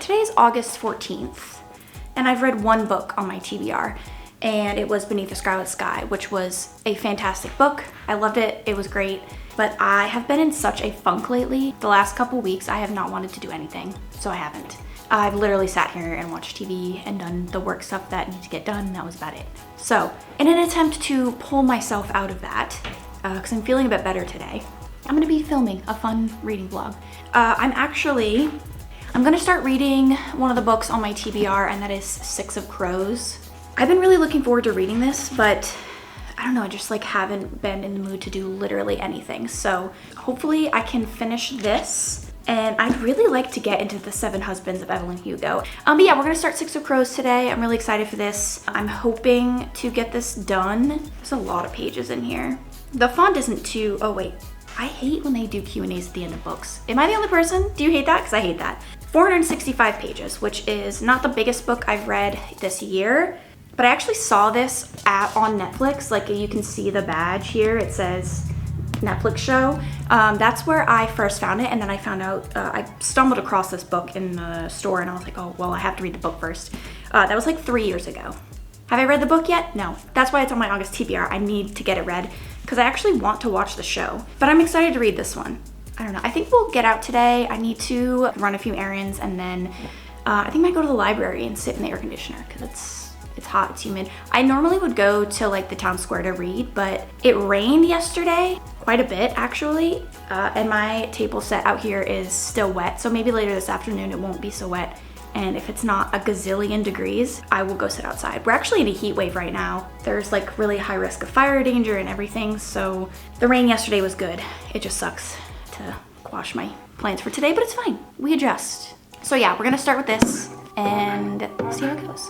today's August 14th, and I've read one book on my TBR, and it was Beneath the Scarlet Sky, which was a fantastic book. I loved it, it was great, but I have been in such a funk lately. The last couple weeks, I have not wanted to do anything, so I haven't. I've literally sat here and watched TV and done the work stuff that needs to get done, and that was about it. So, in an attempt to pull myself out of that, because I'm feeling a bit better today, I'm gonna be filming a fun reading vlog. I'm gonna start reading one of the books on my TBR, and that is Six of Crows. I've been really looking forward to reading this, but I don't know, I just like haven't been in the mood to do literally anything. So hopefully I can finish this, and I'd really like to get into the Seven Husbands of Evelyn Hugo. But yeah, we're gonna start Six of Crows today. I'm really excited for this. I'm hoping to get this done. There's a lot of pages in here. The font isn't too, oh wait. I hate when they do Q&As at the end of books. Am I the only person? Do you hate that? Because I hate that. 465 pages, which is not the biggest book I've read this year, but I actually saw this on Netflix. Like, you can see the badge here. It says Netflix show. That's where I first found it, and then I found out, I stumbled across this book in the store, and I was like, oh, well, I have to read the book first. That was like 3 years ago. Have I read the book yet? No. That's why it's on my August TBR. I need to get it read because I actually want to watch the show, but I'm excited to read this one. I don't know. I think we'll get out today. I need to run a few errands, and then I think I might go to the library and sit in the air conditioner because it's hot, it's humid. I normally would go to like the town square to read, but it rained yesterday, quite a bit actually, and my table set out here is still wet, so maybe later this afternoon it won't be so wet. And if it's not a gazillion degrees, I will go sit outside. We're actually in a heat wave right now. There's like really high risk of fire danger and everything, so the rain yesterday was good. It just sucks to quash my plans for today, but it's fine. We adjust. So yeah, we're gonna start with this and see how it goes.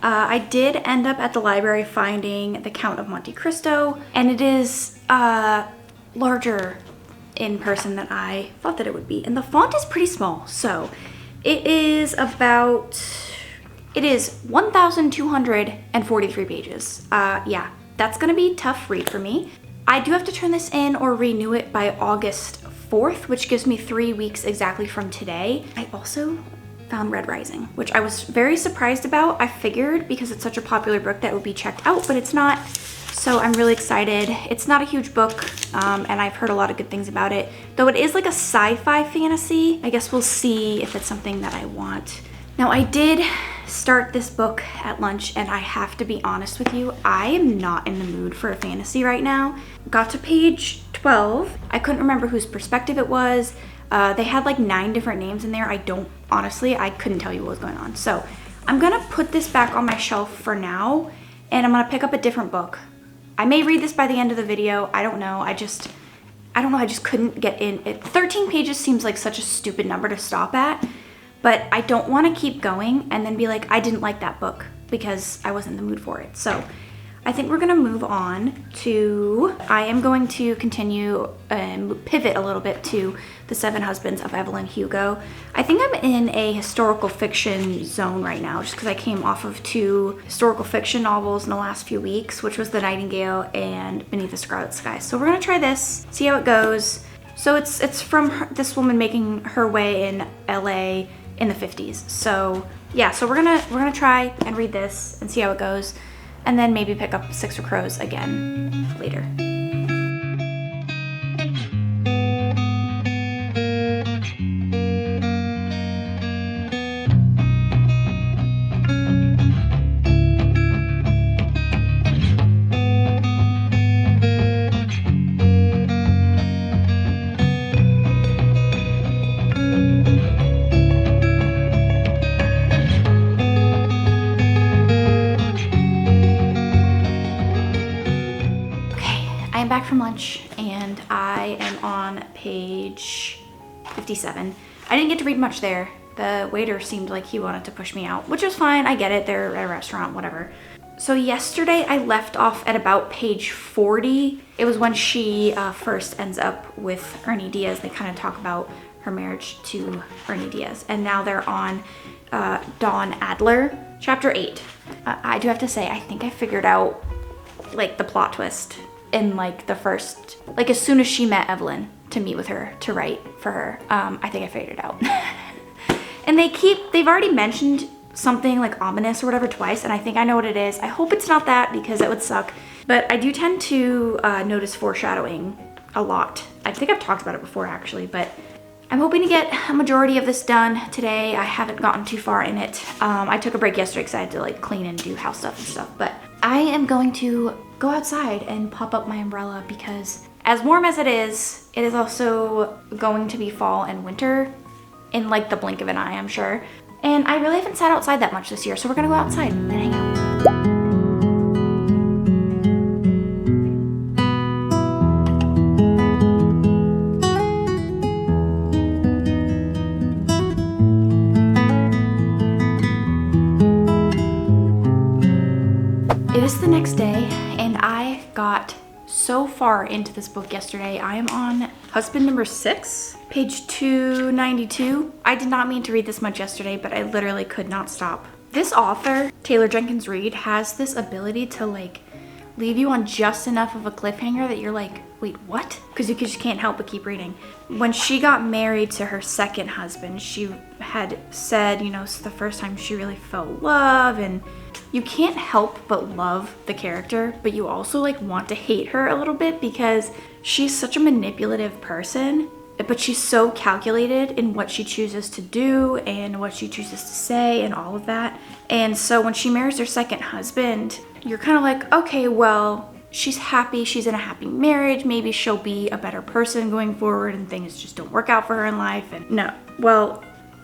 I did end up at the library finding The Count of Monte Cristo, and it is larger in person than I thought that it would be. And the font is pretty small, so it is 1,243 pages. Yeah, that's gonna be a tough read for me. I do have to turn this in or renew it by August 4th, which gives me 3 weeks exactly from today. I also found Red Rising, which I was very surprised about. I figured because it's such a popular book that it would be checked out, but it's not. So I'm really excited. It's not a huge book, and I've heard a lot of good things about it. Though it is like a sci-fi fantasy. I guess we'll see if it's something that I want. Now, I did start this book at lunch, and I have to be honest with you, I am not in the mood for a fantasy right now. Got to page 12. I couldn't remember whose perspective it was. They had like 9 different names in there. Honestly, I couldn't tell you what was going on. So I'm gonna put this back on my shelf for now, and I'm gonna pick up a different book. I may read this by the end of the video. I don't know. I just couldn't get in it. 13 pages seems like such a stupid number to stop at, but I don't want to keep going and then be like, I didn't like that book because I wasn't in the mood for it. So I think we're gonna move on to, I am going to continue and pivot a little bit to The Seven Husbands of Evelyn Hugo. I think I'm in a historical fiction zone right now just because I came off of 2 historical fiction novels in the last few weeks, which was The Nightingale and Beneath the Scarlet Sky. So we're gonna try this, see how it goes. So it's from this woman making her way in LA in the 50s. So yeah, so we're gonna try and read this and see how it goes, and then maybe pick up Six of Crows again later. lunch and I am on page 57. I didn't get to read much there. The waiter seemed like he wanted to push me out, which is fine. I get it. They're at a restaurant, whatever. So yesterday I left off at about page 40. It was when she first ends up with Ernie Diaz. They kind of talk about her marriage to Ernie Diaz. And now they're on Dawn Adler, chapter 8. I do have to say, I think I figured out like the plot twist in like the first, like as soon as she met Evelyn to meet with her to write for her. I think I figured it out. And they've already mentioned something like ominous or whatever twice, and I think I know what it is. I hope it's not that because that would suck. But I do tend to notice foreshadowing a lot. I think I've talked about it before actually, but I'm hoping to get a majority of this done today. I haven't gotten too far in it. I took a break yesterday because I had to like clean and do house stuff and stuff, but I am going to go outside and pop up my umbrella because as warm as it is also going to be fall and winter in like the blink of an eye, I'm sure. And I really haven't sat outside that much this year, so we're gonna go outside and hang out. It is the next day, and I got so far into this book yesterday. I am on husband number 6, page 292. I did not mean to read this much yesterday, but I literally could not stop. This author, Taylor Jenkins Reid, has this ability to like leave you on just enough of a cliffhanger that you're like, wait, what? Because you just can't help but keep reading. When she got married to her second husband, she had said, you know, it's the first time she really felt love, and you can't help but love the character, but you also like want to hate her a little bit because she's such a manipulative person, but she's so calculated in what she chooses to do and what she chooses to say and all of that. And so when she marries her second husband, you're kind of like, okay, well, she's happy, she's in a happy marriage, maybe she'll be a better person going forward and things just don't work out for her in life. And no, well,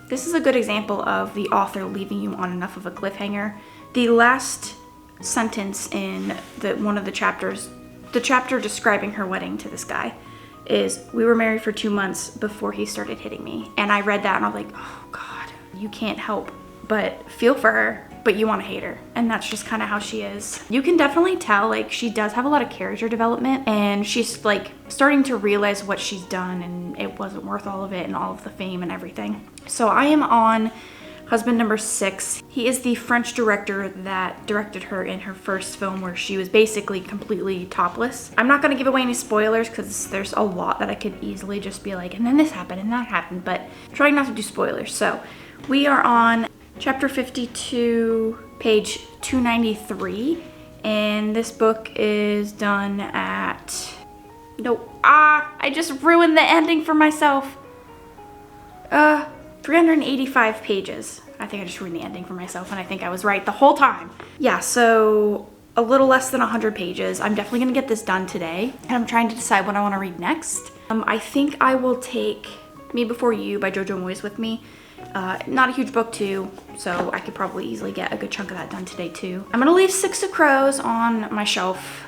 this is a good example of the author leaving you on enough of a cliffhanger. The last sentence in one of the chapters, the chapter describing her wedding to this guy, is, we were married for 2 months before he started hitting me. And I read that and I was like, oh God, you can't help but feel for her, but you want to hate her. And that's just kind of how she is. You can definitely tell like she does have a lot of character development, and she's like starting to realize what she's done and it wasn't worth all of it and all of the fame and everything. So I am on husband number 6. He is the French director that directed her in her first film where she was basically completely topless. I'm not going to give away any spoilers because there's a lot that I could easily just be like, and then this happened and that happened, but I'm trying not to do spoilers. So we are on chapter 52, page 293, and this book is done at, I just ruined the ending for myself. 385 pages. I think I just ruined the ending for myself, and I think I was right the whole time. Yeah, so a little less than 100 pages. I'm definitely gonna get this done today, and I'm trying to decide what I wanna read next. I think I will take Me Before You by Jojo Moyes with me. Not a huge book too, so I could probably easily get a good chunk of that done today too. I'm gonna leave Six of Crows on my shelf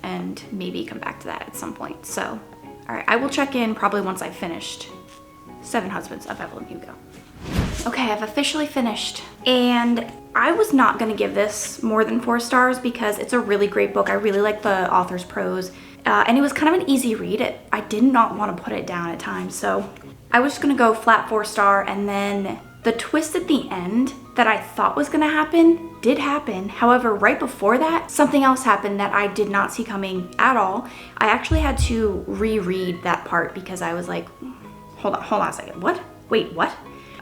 and maybe come back to that at some point. So, all right, I will check in probably once I've finished 7 Husbands of Evelyn Hugo. Okay, I've officially finished, and I was not gonna give this more than 4 stars because it's a really great book. I really like the author's prose, and it was kind of an easy read. I did not want to put it down at times, so I was just gonna go flat 4 star, and then the twist at the end that I thought was gonna happen did happen. However, right before that, something else happened that I did not see coming at all. I actually had to reread that part because I was like, hold on a second, what? Wait, what?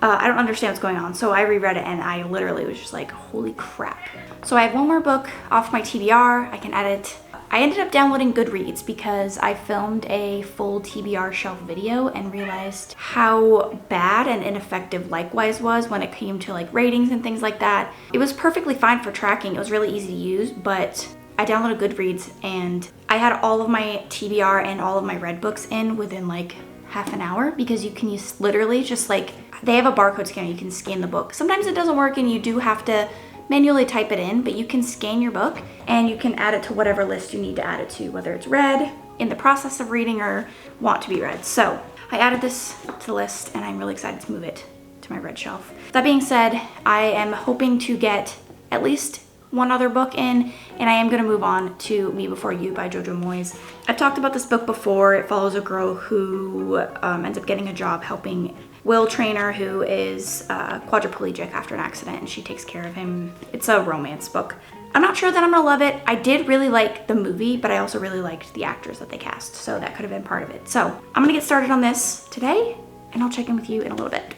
I don't understand what's going on. So I reread it and I literally was just like, holy crap. So I have one more book off my TBR. I can edit. I ended up downloading Goodreads because I filmed a full TBR shelf video and realized how bad and ineffective Likewise was when it came to like ratings and things like that. It was perfectly fine for tracking. It was really easy to use, but I downloaded Goodreads and I had all of my TBR and all of my read books in within like half an hour, because you can use literally just like, they have a barcode scanner, you can scan the book. Sometimes it doesn't work and you do have to manually type it in, but you can scan your book and you can add it to whatever list you need to add it to, whether it's read in the process of reading or want to be read. So I added this to the list and I'm really excited to move it to my read shelf. That being said, I am hoping to get at least one other book in, and I am going to move on to Me Before You by Jojo Moyes. I've talked about this book before. It follows a girl who ends up getting a job helping Will Trainer, who is quadriplegic after an accident, and she takes care of him. It's a romance book. I'm not sure that I'm gonna love it. I did really like the movie, but I also really liked the actors that they cast, so that could have been part of it. So I'm gonna get started on this today, and I'll check in with you in a little bit.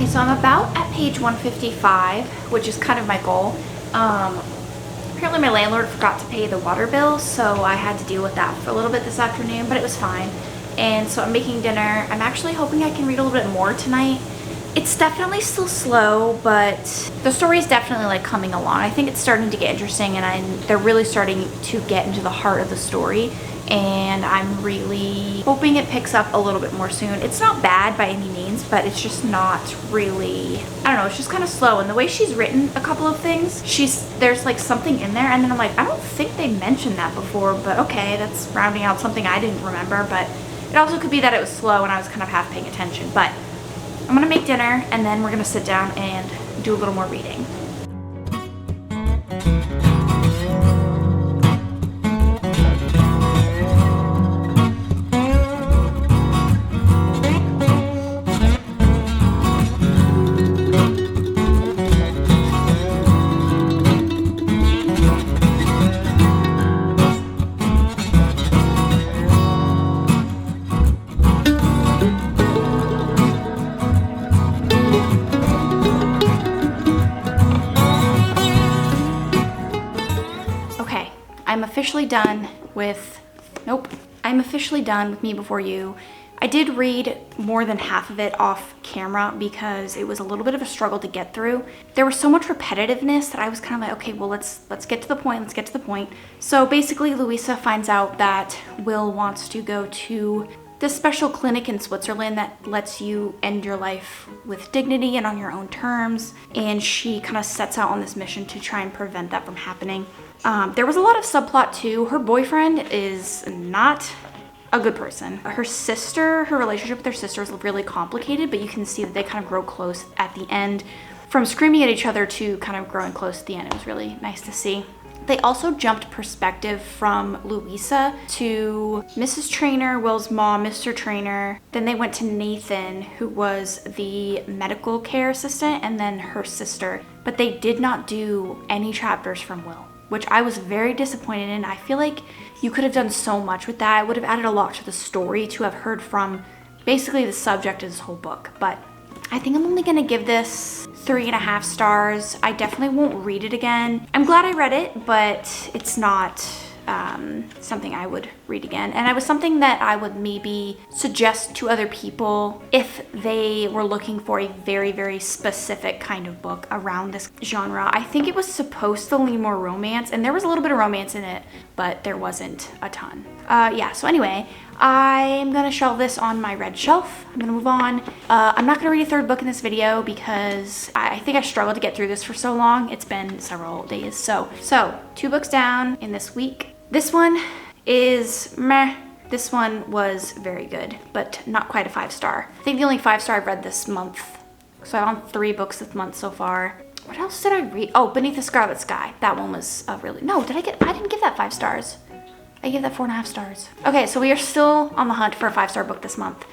So I'm about at page 155, which is kind of my goal. Apparently my landlord forgot to pay the water bill, so I had to deal with that for a little bit this afternoon, but it was fine. And so I'm making dinner. I'm actually hoping I can read a little bit more tonight. It's definitely still slow, but the story is definitely like coming along. I think it's starting to get interesting, and they're really starting to get into the heart of the story. And I'm really hoping it picks up a little bit more soon. It's not bad by any means, but it's just not really, I don't know, it's just kind of slow. And the way she's written a couple of things, there's like something in there, and then I'm like, I don't think they mentioned that before, but okay, that's rounding out something I didn't remember. But it also could be that it was slow and I was kind of half paying attention. But I'm gonna make dinner, and then we're gonna sit down and do a little more reading. I'm officially done with Me Before You. I did read more than half of it off camera because it was a little bit of a struggle to get through. There was so much repetitiveness that I was kind of like, okay, well, let's get to the point. So basically, Louisa finds out that Will wants to go to this special clinic in Switzerland that lets you end your life with dignity and on your own terms. And she kind of sets out on this mission to try and prevent that from happening. There was a lot of subplot too. Her boyfriend is not a good person. Her relationship with her sister is really complicated, but you can see that they kind of grow close at the end. From screaming at each other to kind of growing close at the end. It was really nice to see. They also jumped perspective from Louisa to Mrs. Trainer, Will's mom, Mr. Trainer. Then they went to Nathan, who was the medical care assistant, and then her sister. But they did not do any chapters from Will, which I was very disappointed in. I feel like you could have done so much with that. It would have added a lot to the story to have heard from basically the subject of this whole book. But I think I'm only gonna give this 3.5 stars. I definitely won't read it again. I'm glad I read it, but it's not something I would read again. And it was something that I would maybe suggest to other people if they were looking for a very, very specific kind of book around this genre. I think it was supposed to lean more romance, and there was a little bit of romance in it, but there wasn't a ton. So anyway, I'm gonna shelve this on my red shelf. I'm gonna move on. I'm not gonna read a third book in this video because I think I struggled to get through this for so long. It's been several days. So 2 books down in this week. This one is meh. This one was very good, but not quite a 5-star. I think the only 5-star I've read this month. So I'm on 3 books this month so far. What else did I read? Oh, Beneath the Scarlet Sky. That one was really, no, I didn't give that 5 stars. I gave that 4.5 stars. Okay, so we are still on the hunt for a 5-star book this month.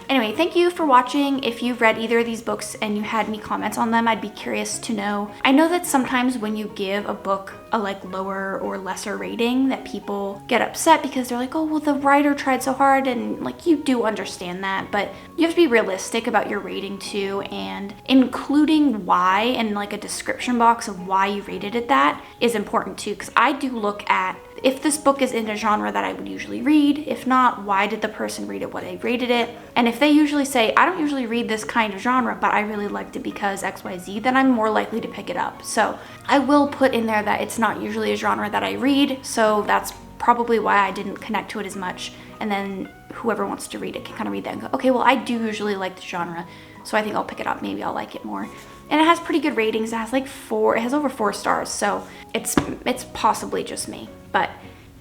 Anyway, thank you for watching. If you've read either of these books and you had any comments on them, I'd be curious to know. I know that sometimes when you give a book a lower or lesser rating, that people get upset because they're like, oh, well, the writer tried so hard, and you do understand that, but you have to be realistic about your rating too, and including why and a description box of why you rated it that is important too, because I do look at if this book is in a genre that I would usually read. If not, why did the person read it what I rated it? And if they usually say, I don't usually read this kind of genre, but I really liked it because XYZ, then I'm more likely to pick it up. So I will put in there that it's not usually a genre that I read, so that's probably why I didn't connect to it as much. And then whoever wants to read it can kind of read that and go, okay, well, I do usually like the genre, so I think I'll pick it up. Maybe I'll like it more. And it has pretty good ratings. It has like it has over 4 stars, so it's possibly just me. But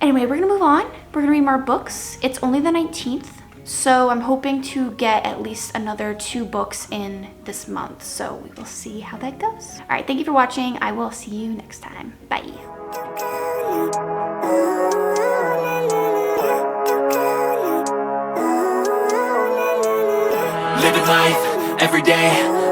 anyway, we're gonna move on. We're gonna read more books. It's only the 19th, so I'm hoping to get at least another 2 books in this month. So we will see how that goes. All right, thank you for watching. I will see you next time. Bye. Living life every day